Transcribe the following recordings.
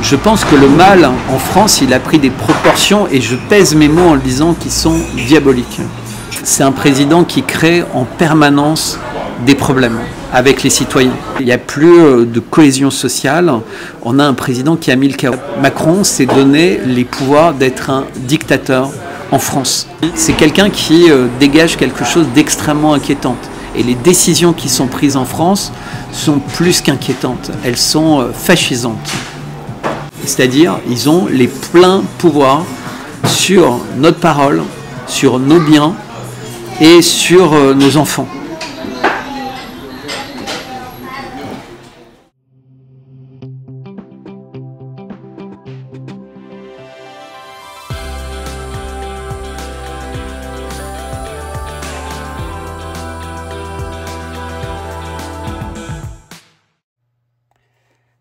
Je pense que le mal en France, il a pris des proportions, et je pèse mes mots en le disant, qui sont diaboliques. C'est un président qui crée en permanence des problèmes avec les citoyens. Il n'y a plus de cohésion sociale. On a un président qui a mis le chaos. Macron s'est donné les pouvoirs d'être un dictateur en France. C'est quelqu'un qui dégage quelque chose d'extrêmement inquiétant. Et les décisions qui sont prises en France sont plus qu'inquiétantes. Elles sont fascisantes. C'est-à-dire, ils ont les pleins pouvoirs sur notre parole, sur nos biens et sur nos enfants.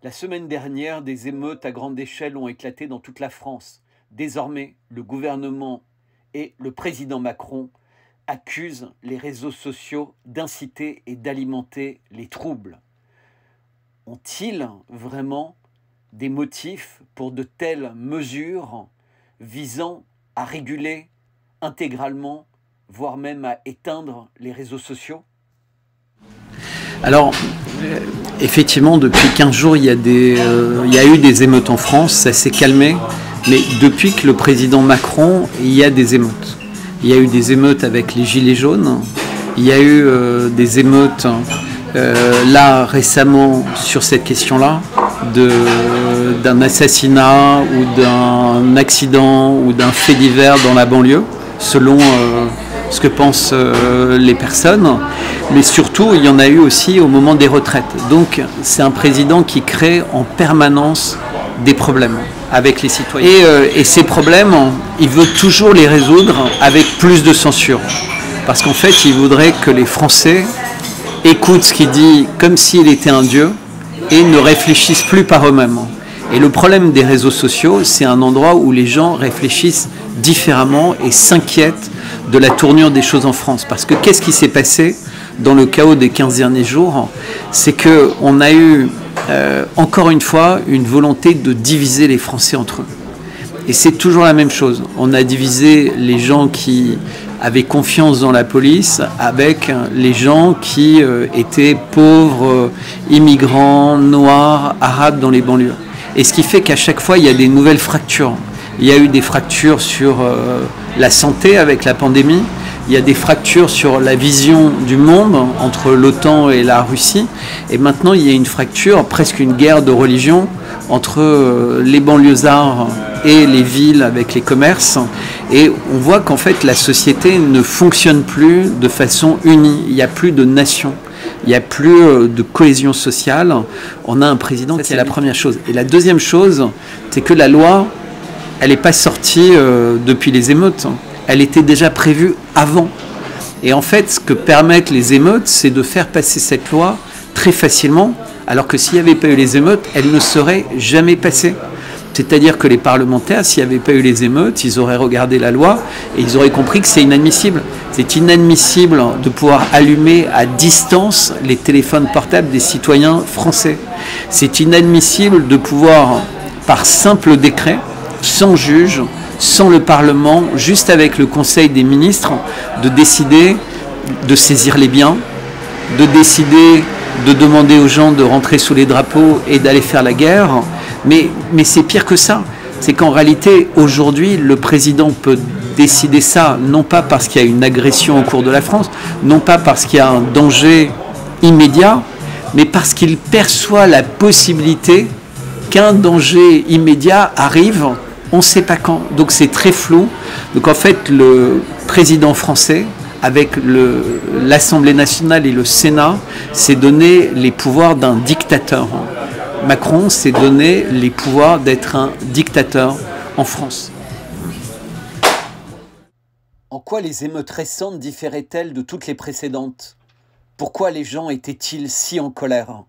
La semaine dernière, des émeutes à grande échelle ont éclaté dans toute la France. Désormais, le gouvernement et le président Macron accusent les réseaux sociaux d'inciter et d'alimenter les troubles. Ont-ils vraiment des motifs pour de telles mesures visant à réguler intégralement, voire même à éteindre les réseaux sociaux ? Alors, effectivement, depuis 15 jours, il y a eu des émeutes en France, ça s'est calmé. Mais depuis que le président Macron, il y a des émeutes. Il y a eu des émeutes avec les Gilets jaunes. Il y a eu des émeutes, là, récemment, sur cette question-là, d'un assassinat ou d'un accident ou d'un fait divers dans la banlieue, selon ce que pensent les personnes. Mais surtout, il y en a eu aussi au moment des retraites. Donc, c'est un président qui crée en permanence des problèmes avec les citoyens. Et ces problèmes, il veut toujours les résoudre avec plus de censure. Parce qu'en fait, il voudrait que les Français écoutent ce qu'il dit comme s'il était un dieu et ne réfléchissent plus par eux-mêmes. Et le problème des réseaux sociaux, c'est un endroit où les gens réfléchissent différemment et s'inquiètent de la tournure des choses en France. Parce que qu'est-ce qui s'est passé dans le chaos des 15 derniers jours? C'est qu'on a eu, encore une fois, une volonté de diviser les Français entre eux. Et c'est toujours la même chose. On a divisé les gens qui avaient confiance dans la police avec les gens qui étaient pauvres, immigrants, noirs, arabes dans les banlieues. Et ce qui fait qu'à chaque fois, il y a des nouvelles fractures. Il y a eu des fractures sur la santé avec la pandémie. Il y a des fractures sur la vision du monde entre l'OTAN et la Russie. Et maintenant, il y a une fracture, presque une guerre de religion, entre les banlieusards et les villes avec les commerces. Et on voit qu'en fait, la société ne fonctionne plus de façon unie. Il n'y a plus de nation. Il n'y a plus de cohésion sociale. On a un président, c'est la première chose. Et la deuxième chose, c'est que la loi, elle n'est pas sortie depuis les émeutes. Elle était déjà prévue avant. Et en fait, ce que permettent les émeutes, c'est de faire passer cette loi très facilement, alors que s'il n'y avait pas eu les émeutes, elle ne serait jamais passée. C'est-à-dire que les parlementaires, s'il n'y avait pas eu les émeutes, ils auraient regardé la loi et ils auraient compris que c'est inadmissible. C'est inadmissible de pouvoir allumer à distance les téléphones portables des citoyens français. C'est inadmissible de pouvoir, par simple décret, sans juge, sans le Parlement, juste avec le Conseil des ministres, de décider de saisir les biens, de décider de demander aux gens de rentrer sous les drapeaux et d'aller faire la guerre. Mais c'est pire que ça. C'est qu'en réalité, aujourd'hui, le président peut décider ça, non pas parce qu'il y a une agression au cours de la France, non pas parce qu'il y a un danger immédiat, mais parce qu'il perçoit la possibilité qu'un danger immédiat arrive, on ne sait pas quand. Donc c'est très flou. Donc en fait, le président français, avec l'Assemblée nationale et le Sénat, s'est donné les pouvoirs d'un dictateur. Macron s'est donné les pouvoirs d'être un dictateur en France. En quoi les émeutes récentes différaient-elles de toutes les précédentes? Pourquoi les gens étaient-ils si en colère?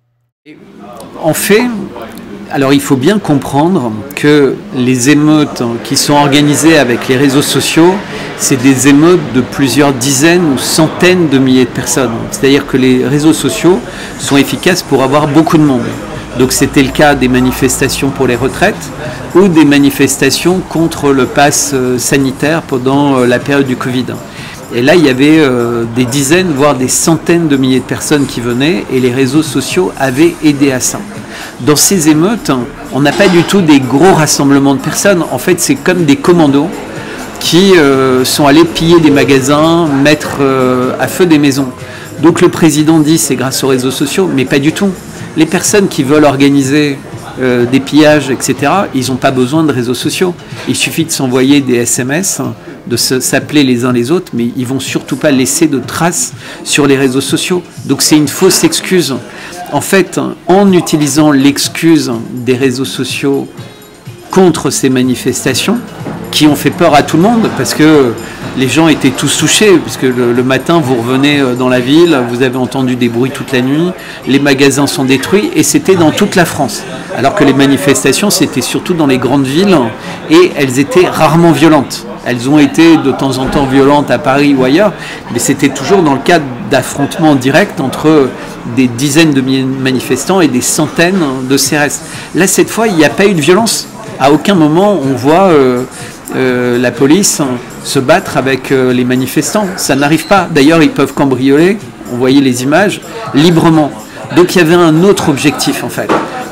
En fait, alors il faut bien comprendre que les émeutes qui sont organisées avec les réseaux sociaux, c'est des émeutes de plusieurs dizaines ou centaines de milliers de personnes. C'est-à-dire que les réseaux sociaux sont efficaces pour avoir beaucoup de monde. Donc c'était le cas des manifestations pour les retraites ou des manifestations contre le pass sanitaire pendant la période du Covid. Et là, il y avait des dizaines, voire des centaines de milliers de personnes qui venaient et les réseaux sociaux avaient aidé à ça. Dans ces émeutes, on n'a pas du tout des gros rassemblements de personnes. En fait, c'est comme des commandos qui sont allés piller des magasins, mettre à feu des maisons. Donc le président dit c'est grâce aux réseaux sociaux, mais pas du tout. Les personnes qui veulent organiser des pillages, etc., ils n'ont pas besoin de réseaux sociaux. Il suffit de s'envoyer des SMS, de s'appeler les uns les autres, mais ils ne vont surtout pas laisser de traces sur les réseaux sociaux. Donc c'est une fausse excuse. En fait, en utilisant l'excuse des réseaux sociaux contre ces manifestations, qui ont fait peur à tout le monde, parce que les gens étaient tous touchés, puisque le matin, vous revenez dans la ville, vous avez entendu des bruits toute la nuit, les magasins sont détruits, et c'était dans toute la France. Alors que les manifestations, c'était surtout dans les grandes villes, et elles étaient rarement violentes. Elles ont été de temps en temps violentes à Paris ou ailleurs, mais c'était toujours dans le cadre d'affrontements directs entre des dizaines de milliers de manifestants et des centaines de CRS. Là, cette fois, il n'y a pas eu de violence. À aucun moment, on voit la police se battre avec les manifestants. Ça n'arrive pas. D'ailleurs, ils peuvent cambrioler, on voyait les images, librement. Donc il y avait un autre objectif en fait.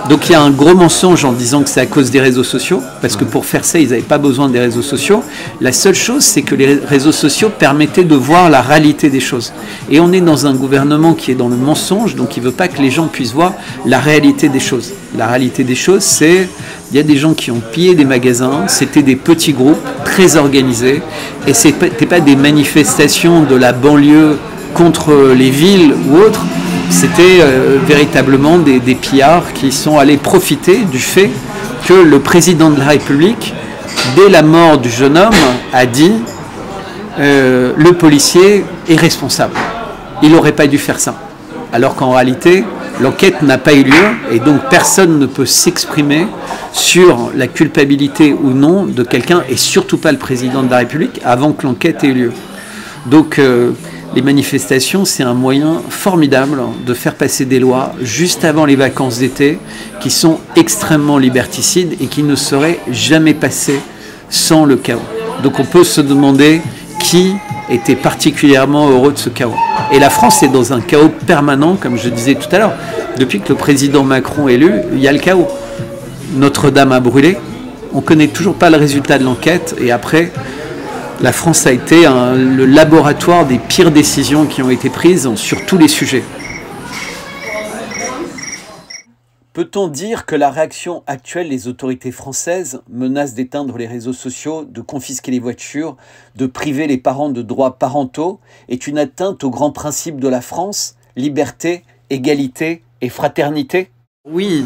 Donc il y a un gros mensonge en disant que c'est à cause des réseaux sociaux, parce que pour faire ça, ils n'avaient pas besoin des réseaux sociaux. La seule chose, c'est que les réseaux sociaux permettaient de voir la réalité des choses. Et on est dans un gouvernement qui est dans le mensonge, donc il ne veut pas que les gens puissent voir la réalité des choses. La réalité des choses, c'est il y a des gens qui ont pillé des magasins, c'était des petits groupes très organisés, et ce n'était pas des manifestations de la banlieue contre les villes ou autres, c'était véritablement des pillards qui sont allés profiter du fait que le président de la République, dès la mort du jeune homme, a dit le policier est responsable. Il n'aurait pas dû faire ça. Alors qu'en réalité, l'enquête n'a pas eu lieu et donc personne ne peut s'exprimer sur la culpabilité ou non de quelqu'un, et surtout pas le président de la République, avant que l'enquête ait eu lieu. Donc les manifestations, c'est un moyen formidable de faire passer des lois juste avant les vacances d'été qui sont extrêmement liberticides et qui ne seraient jamais passées sans le chaos. Donc on peut se demander qui était particulièrement heureux de ce chaos. Et la France est dans un chaos permanent, comme je disais tout à l'heure. Depuis que le président Macron est élu, il y a le chaos. Notre-Dame a brûlé, on ne connaît toujours pas le résultat de l'enquête, et après, la France a été le laboratoire des pires décisions qui ont été prises sur tous les sujets. Peut-on dire que la réaction actuelle des autorités françaises, menace d'éteindre les réseaux sociaux, de confisquer les voitures, de priver les parents de droits parentaux, est une atteinte aux grands principes de la France, liberté, égalité et fraternité? Oui,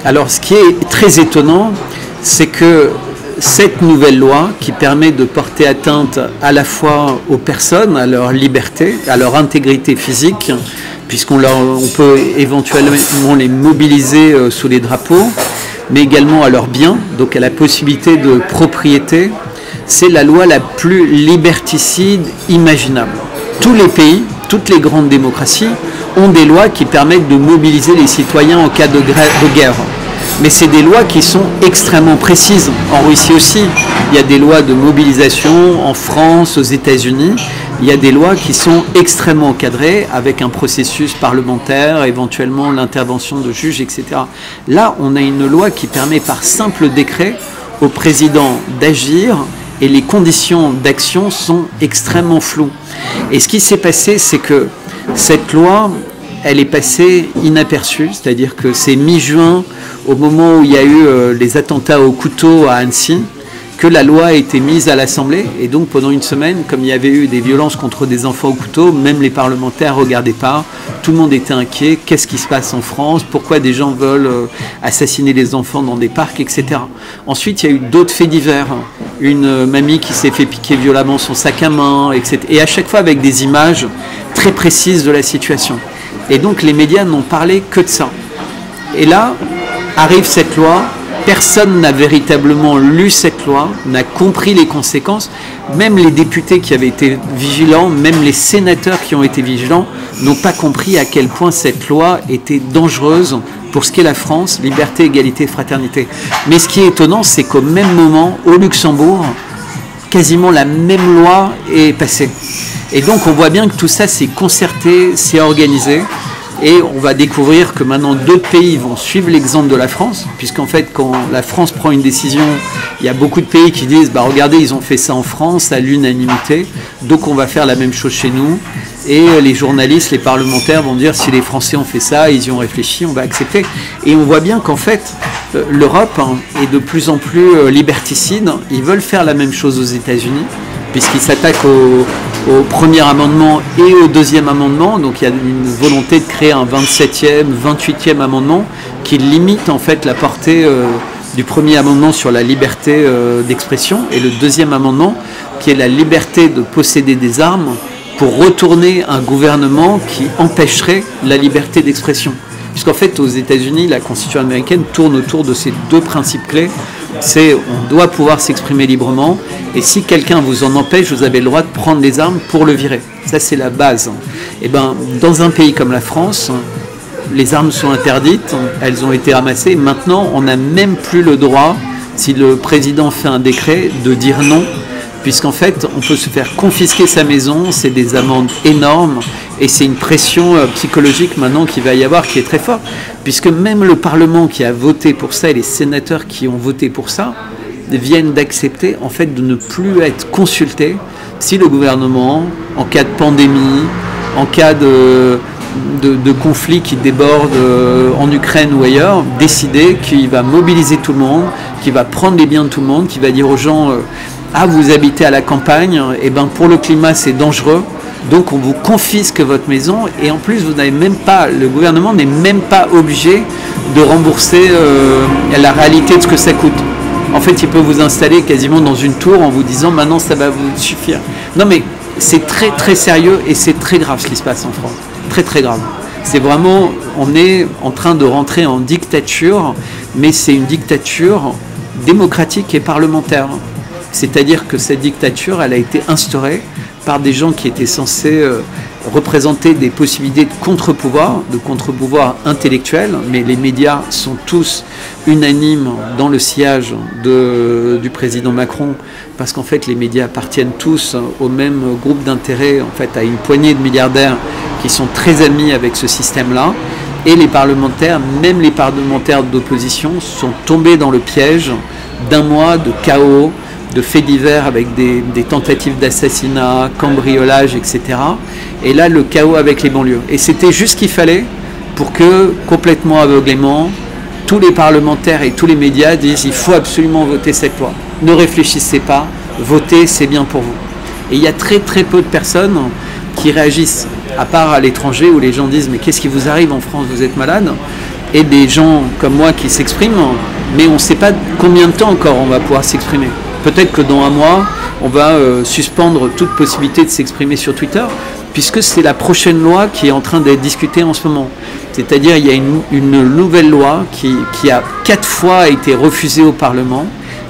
alors ce qui est très étonnant, c'est que cette nouvelle loi qui permet de porter atteinte à la fois aux personnes, à leur liberté, à leur intégrité physique, puisqu'on peut éventuellement les mobiliser sous les drapeaux, mais également à leurs biens, donc à la possibilité de propriété, c'est la loi la plus liberticide imaginable. Tous les pays, toutes les grandes démocraties ont des lois qui permettent de mobiliser les citoyens en cas de guerre. Mais c'est des lois qui sont extrêmement précises. En Russie aussi, il y a des lois de mobilisation, en France, aux États-Unis. Il y a des lois qui sont extrêmement encadrées avec un processus parlementaire, éventuellement l'intervention de juges, etc. Là, on a une loi qui permet par simple décret au président d'agir et les conditions d'action sont extrêmement floues. Et ce qui s'est passé, c'est que cette loi, elle est passée inaperçue, c'est-à-dire que c'est mi-juin, au moment où il y a eu les attentats au couteau à Annecy, que la loi a été mise à l'Assemblée. Et donc pendant une semaine, comme il y avait eu des violences contre des enfants au couteau, même les parlementaires ne regardaient pas, tout le monde était inquiet, qu'est-ce qui se passe en France, pourquoi des gens veulent assassiner les enfants dans des parcs, etc. Ensuite, il y a eu d'autres faits divers, une mamie qui s'est fait piquer violemment son sac à main, etc. Et à chaque fois avec des images très précises de la situation. Et donc les médias n'ont parlé que de ça. Et là, arrive cette loi, personne n'a véritablement lu cette loi, n'a compris les conséquences. Même les députés qui avaient été vigilants, même les sénateurs qui ont été vigilants, n'ont pas compris à quel point cette loi était dangereuse Pour ce qui est la France, liberté, égalité, fraternité. Mais ce qui est étonnant, c'est qu'au même moment, au Luxembourg, quasiment la même loi est passée. Et donc on voit bien que tout ça c'est concerté, c'est organisé. Et on va découvrir que maintenant d'autres pays vont suivre l'exemple de la France, puisqu'en fait quand la France prend une décision, il y a beaucoup de pays qui disent bah regardez ils ont fait ça en France à l'unanimité, donc on va faire la même chose chez nous. Et les journalistes, les parlementaires vont dire si les Français ont fait ça, ils y ont réfléchi, on va accepter. Et on voit bien qu'en fait l'Europe est de plus en plus liberticide. Ils veulent faire la même chose aux États-Unis, puisqu'ils s'attaquent au premier amendement et au deuxième amendement. Donc il y a une volonté de créer un 27e, 28e amendement qui limite en fait la portée du premier amendement sur la liberté d'expression et le deuxième amendement qui est la liberté de posséder des armes pour retourner un gouvernement qui empêcherait la liberté d'expression. Puisqu'en fait aux États-Unis la Constitution américaine tourne autour de ces deux principes clés. C'est on doit pouvoir s'exprimer librement et si quelqu'un vous en empêche, vous avez le droit de prendre les armes pour le virer. Ça c'est la base. Et ben dans un pays comme la France, les armes sont interdites, elles ont été ramassées. Maintenant, on n'a même plus le droit, si le président fait un décret, de dire non, puisqu'en fait, on peut se faire confisquer sa maison, c'est des amendes énormes et c'est une pression psychologique maintenant qu'il va y avoir qui est très forte. Puisque même le Parlement qui a voté pour ça et les sénateurs qui ont voté pour ça viennent d'accepter en fait de ne plus être consultés si le gouvernement, en cas de pandémie, en cas de conflit qui déborde en Ukraine ou ailleurs, décider qu'il va mobiliser tout le monde, qu'il va prendre les biens de tout le monde, qu'il va dire aux gens ah vous habitez à la campagne, et ben pour le climat c'est dangereux. Donc on vous confisque votre maison et en plus vous n'avez même pas, le gouvernement n'est même pas obligé de rembourser la réalité de ce que ça coûte. En fait il peut vous installer quasiment dans une tour en vous disant maintenant ça va vous suffire. Non mais c'est très très sérieux et c'est très grave ce qui se passe en France. Très très grave. C'est vraiment, on est en train de rentrer en dictature, mais c'est une dictature démocratique et parlementaire. C'est-à-dire que cette dictature, elle a été instaurée par des gens qui étaient censés représenter des possibilités de contre-pouvoir intellectuel, mais les médias sont tous unanimes dans le sillage du président Macron, parce qu'en fait les médias appartiennent tous au même groupe d'intérêt, en fait à une poignée de milliardaires qui sont très amis avec ce système-là, et les parlementaires, même les parlementaires d'opposition, sont tombés dans le piège d'un mois de chaos, de faits divers avec des tentatives d'assassinat, cambriolage, etc. Et là, le chaos avec les banlieues. Et c'était juste ce qu'il fallait pour que, complètement aveuglément, tous les parlementaires et tous les médias disent il faut absolument voter cette loi. Ne réfléchissez pas, votez, c'est bien pour vous. Et il y a très très peu de personnes qui réagissent, à part à l'étranger où les gens disent mais qu'est-ce qui vous arrive en France, vous êtes malade? Et des gens comme moi qui s'expriment, mais on ne sait pas combien de temps encore on va pouvoir s'exprimer. Peut-être que dans un mois, on va suspendre toute possibilité de s'exprimer sur Twitter, puisque c'est la prochaine loi qui est en train d'être discutée en ce moment. C'est-à-dire il y a une nouvelle loi qui a 4 fois été refusée au Parlement,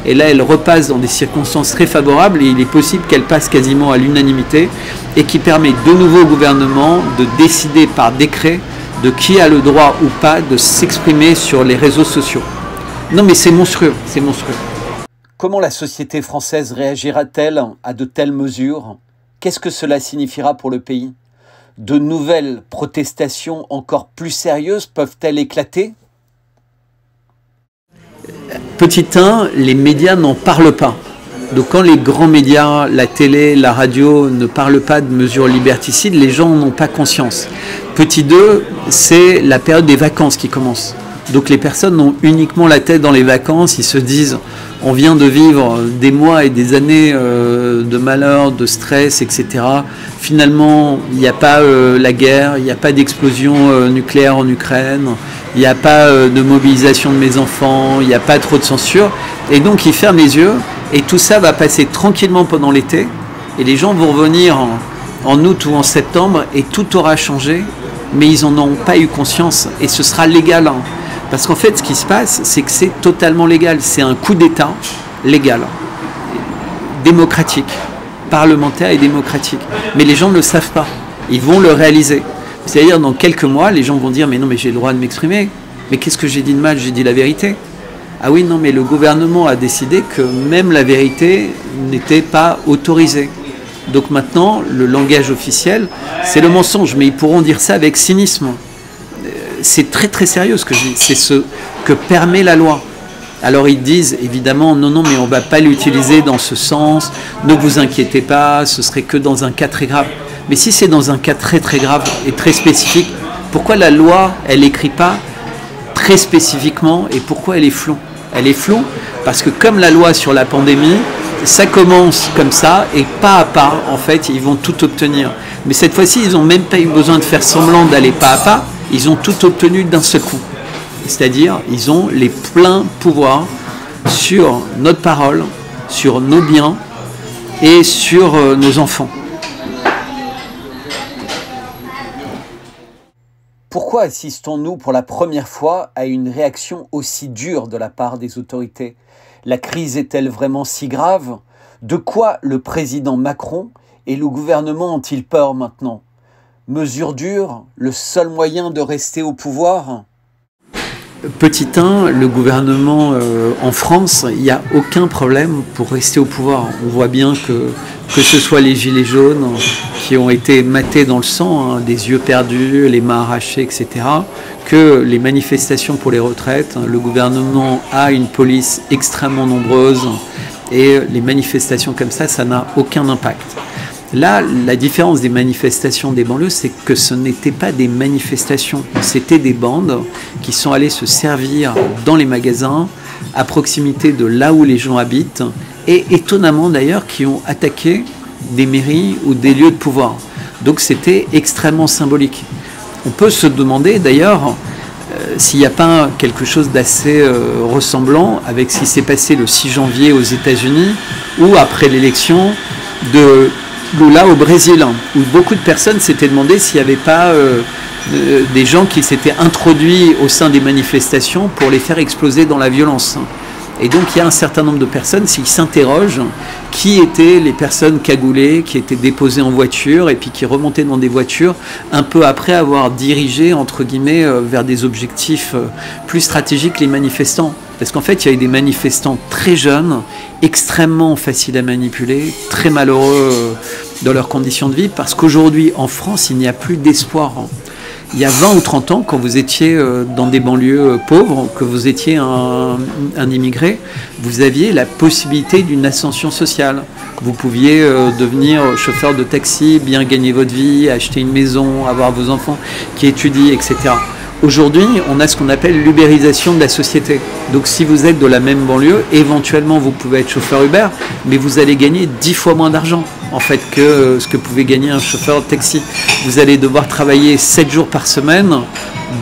et là elle repasse dans des circonstances très favorables, et il est possible qu'elle passe quasiment à l'unanimité, et qui permet de nouveau au gouvernement de décider par décret de qui a le droit ou pas de s'exprimer sur les réseaux sociaux. Non mais c'est monstrueux, c'est monstrueux. Comment la société française réagira-t-elle à de telles mesures? Qu'est-ce que cela signifiera pour le pays? De nouvelles protestations encore plus sérieuses peuvent-elles éclater? Petit 1, les médias n'en parlent pas. Donc quand les grands médias, la télé, la radio ne parlent pas de mesures liberticides, les gens n'ont pas conscience. Petit 2, c'est la période des vacances qui commence. Donc les personnes ont uniquement la tête dans les vacances, ils se disent on vient de vivre des mois et des années de malheur, de stress, etc. Finalement, il n'y a pas la guerre, il n'y a pas d'explosion nucléaire en Ukraine, il n'y a pas de mobilisation de mes enfants, il n'y a pas trop de censure. Et donc ils ferment les yeux et tout ça va passer tranquillement pendant l'été. Et les gens vont revenir en août ou en septembre et tout aura changé, mais ils n'en ont pas eu conscience et ce sera légal. Parce qu'en fait, ce qui se passe, c'est que c'est totalement légal. C'est un coup d'État légal, démocratique, parlementaire et démocratique. Mais les gens ne le savent pas. Ils vont le réaliser. C'est-à-dire, dans quelques mois, les gens vont dire « Mais non, mais j'ai le droit de m'exprimer. Mais qu'est-ce que j'ai dit de mal? J'ai dit la vérité. Ah oui, non, mais le gouvernement a décidé que même la vérité n'était pas autorisée. Donc maintenant, le langage officiel, c'est le mensonge, mais ils pourront dire ça avec cynisme. C'est très très sérieux ce que je dis, c'est ce que permet la loi. Alors ils disent évidemment non, non, mais on ne va pas l'utiliser dans ce sens, ne vous inquiétez pas, ce serait que dans un cas très grave. Mais si c'est dans un cas très très grave et très spécifique, pourquoi la loi, elle n'écrit pas très spécifiquement et pourquoi elle est floue? Elle est floue parce que comme la loi sur la pandémie, ça commence comme ça et pas à pas, en fait, ils vont tout obtenir. Mais cette fois-ci, ils n'ont même pas eu besoin de faire semblant d'aller pas à pas, ils ont tout obtenu d'un seul coup. C'est-à-dire, ils ont les pleins pouvoirs sur notre parole, sur nos biens et sur nos enfants. Pourquoi assistons-nous pour la première fois à une réaction aussi dure de la part des autorités? La crise est-elle vraiment si grave? De quoi le président Macron et le gouvernement ont-ils peur maintenant? Mesures dures, le seul moyen de rester au pouvoir? Petit 1, le gouvernement en France, il n'y a aucun problème pour rester au pouvoir. On voit bien que ce soit les gilets jaunes qui ont été matés dans le sang, hein, des yeux perdus, les mains arrachées, etc., que les manifestations pour les retraites, le gouvernement a une police extrêmement nombreuse et les manifestations comme ça n'a aucun impact. Là, la différence des manifestations des banlieues, c'est que ce n'étaient pas des manifestations, c'était des bandes qui sont allées se servir dans les magasins, à proximité de là où les gens habitent, et étonnamment d'ailleurs, qui ont attaqué des mairies ou des lieux de pouvoir. Donc c'était extrêmement symbolique. On peut se demander d'ailleurs s'il n'y a pas quelque chose d'assez ressemblant avec ce qui s'est passé le 6 janvier aux États-Unis ou après l'élection de Lula au Brésil, où beaucoup de personnes s'étaient demandé s'il n'y avait pas des gens qui s'étaient introduits au sein des manifestations pour les faire exploser dans la violence. Et donc il y a un certain nombre de personnes qui s'interrogent qui étaient les personnes cagoulées, qui étaient déposées en voiture et puis qui remontaient dans des voitures un peu après avoir dirigé, entre guillemets, vers des objectifs plus stratégiques les manifestants. Parce qu'en fait, il y a eu des manifestants très jeunes, extrêmement faciles à manipuler, très malheureux dans leurs conditions de vie, parce qu'aujourd'hui, en France, il n'y a plus d'espoir. Il y a 20 ou 30 ans, quand vous étiez dans des banlieues pauvres, que vous étiez un immigré, vous aviez la possibilité d'une ascension sociale. Vous pouviez devenir chauffeur de taxi, bien gagner votre vie, acheter une maison, avoir vos enfants qui étudient, etc. Aujourd'hui, on a ce qu'on appelle l'ubérisation de la société. Donc si vous êtes de la même banlieue, éventuellement vous pouvez être chauffeur Uber, mais vous allez gagner 10 fois moins d'argent en fait que ce que pouvait gagner un chauffeur de taxi. Vous allez devoir travailler 7 jours par semaine,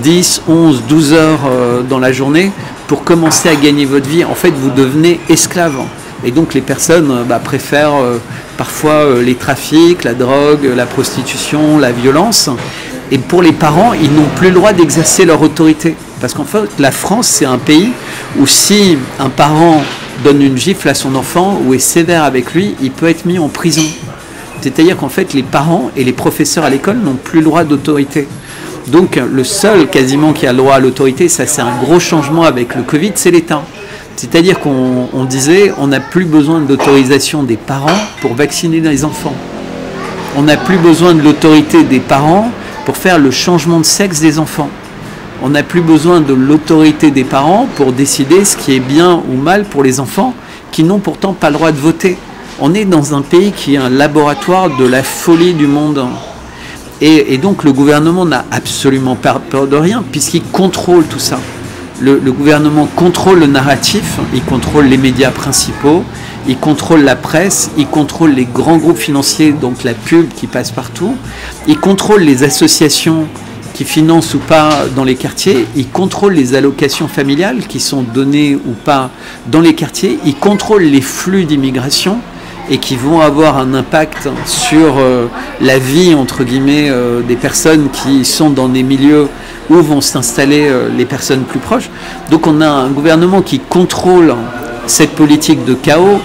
10, 11, 12 heures dans la journée pour commencer à gagner votre vie. En fait, vous devenez esclave. Et donc les personnes préfèrent parfois les trafics, la drogue, la prostitution, la violence. Et pour les parents, ils n'ont plus le droit d'exercer leur autorité. Parce qu'en fait, la France, c'est un pays où si un parent donne une gifle à son enfant ou est sévère avec lui, il peut être mis en prison. C'est-à-dire qu'en fait, les parents et les professeurs à l'école n'ont plus le droit d'autorité. Donc le seul quasiment qui a le droit à l'autorité, ça c'est un gros changement avec le Covid, c'est l'État. C'est-à-dire qu'on disait on n'a plus besoin de l'autorisation des parents pour vacciner les enfants. On n'a plus besoin de l'autorité des parents pour faire le changement de sexe des enfants. On n'a plus besoin de l'autorité des parents pour décider ce qui est bien ou mal pour les enfants qui n'ont pourtant pas le droit de voter. On est dans un pays qui est un laboratoire de la folie du monde. Et donc le gouvernement n'a absolument pas peur de rien puisqu'il contrôle tout ça. Le gouvernement contrôle le narratif, il contrôle les médias principaux, il contrôle la presse, il contrôle les grands groupes financiers, donc la pub qui passe partout, il contrôle les associations qui financent ou pas dans les quartiers, il contrôle les allocations familiales qui sont données ou pas dans les quartiers, il contrôle les flux d'immigration et qui vont avoir un impact sur la vie, entre guillemets, des personnes qui sont dans des milieux où vont s'installer les personnes plus proches. Donc on a un gouvernement qui contrôle cette politique de chaos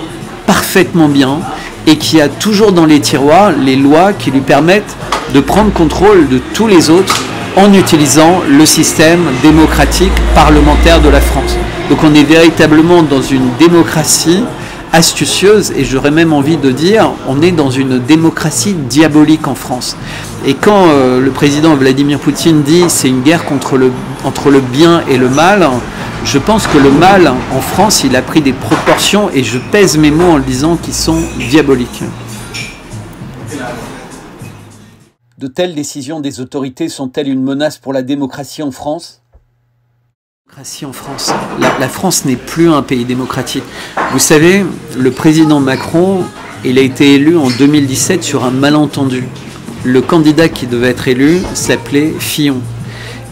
parfaitement bien et qui a toujours dans les tiroirs les lois qui lui permettent de prendre contrôle de tous les autres en utilisant le système démocratique parlementaire de la France. Donc on est véritablement dans une démocratie astucieuse, et j'aurais même envie de dire, on est dans une démocratie diabolique en France. Et quand le président Vladimir Poutine dit c'est une guerre entre le bien et le mal, je pense que le mal en France, il a pris des proportions, et je pèse mes mots en le disant, qui sont diaboliques. De telles décisions des autorités sont-elles une menace pour la démocratie en France ? En France. La France n'est plus un pays démocratique. Vous savez, le président Macron, il a été élu en 2017 sur un malentendu. Le candidat qui devait être élu s'appelait Fillon.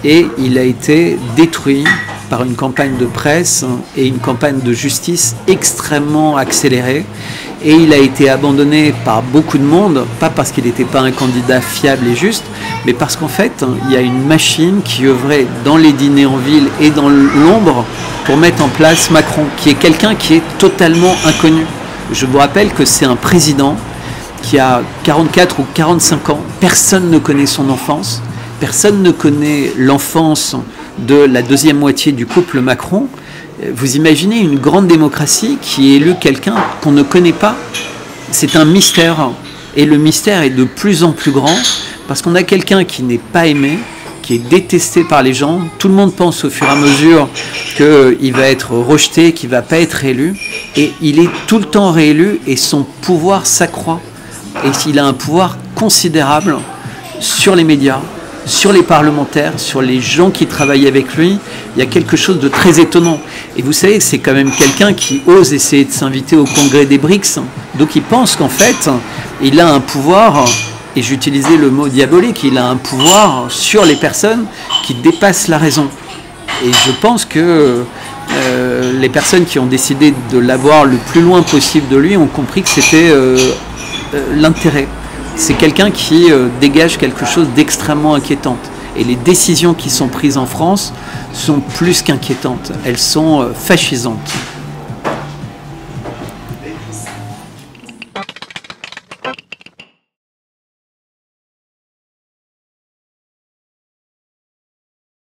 Et il a été détruit par une campagne de presse et une campagne de justice extrêmement accélérée. Et il a été abandonné par beaucoup de monde, pas parce qu'il n'était pas un candidat fiable et juste, mais parce qu'en fait, il y a une machine qui œuvrait dans les dîners en ville et dans l'ombre pour mettre en place Macron, qui est quelqu'un qui est totalement inconnu. Je vous rappelle que c'est un président qui a 44 ou 45 ans, personne ne connaît son enfance, personne ne connaît l'enfance de la deuxième moitié du couple Macron. Vous imaginez une grande démocratie qui élu quelqu'un qu'on ne connaît pas? C'est un mystère. Et le mystère est de plus en plus grand parce qu'on a quelqu'un qui n'est pas aimé, qui est détesté par les gens. Tout le monde pense au fur et à mesure qu'il va être rejeté, qu'il ne va pas être élu. Et il est tout le temps réélu et son pouvoir s'accroît. Et il a un pouvoir considérable sur les médias, sur les parlementaires, sur les gens qui travaillent avec lui. Il y a quelque chose de très étonnant. Et vous savez, c'est quand même quelqu'un qui ose essayer de s'inviter au congrès des BRICS. Donc il pense qu'en fait, il a un pouvoir, et j'utilisais le mot diabolique, il a un pouvoir sur les personnes qui dépassent la raison. Et je pense que les personnes qui ont décidé de l'avoir le plus loin possible de lui ont compris que c'était l'intérêt. C'est quelqu'un qui dégage quelque chose d'extrêmement inquiétant. Et les décisions qui sont prises en France sont plus qu'inquiétantes. Elles sont fascisantes.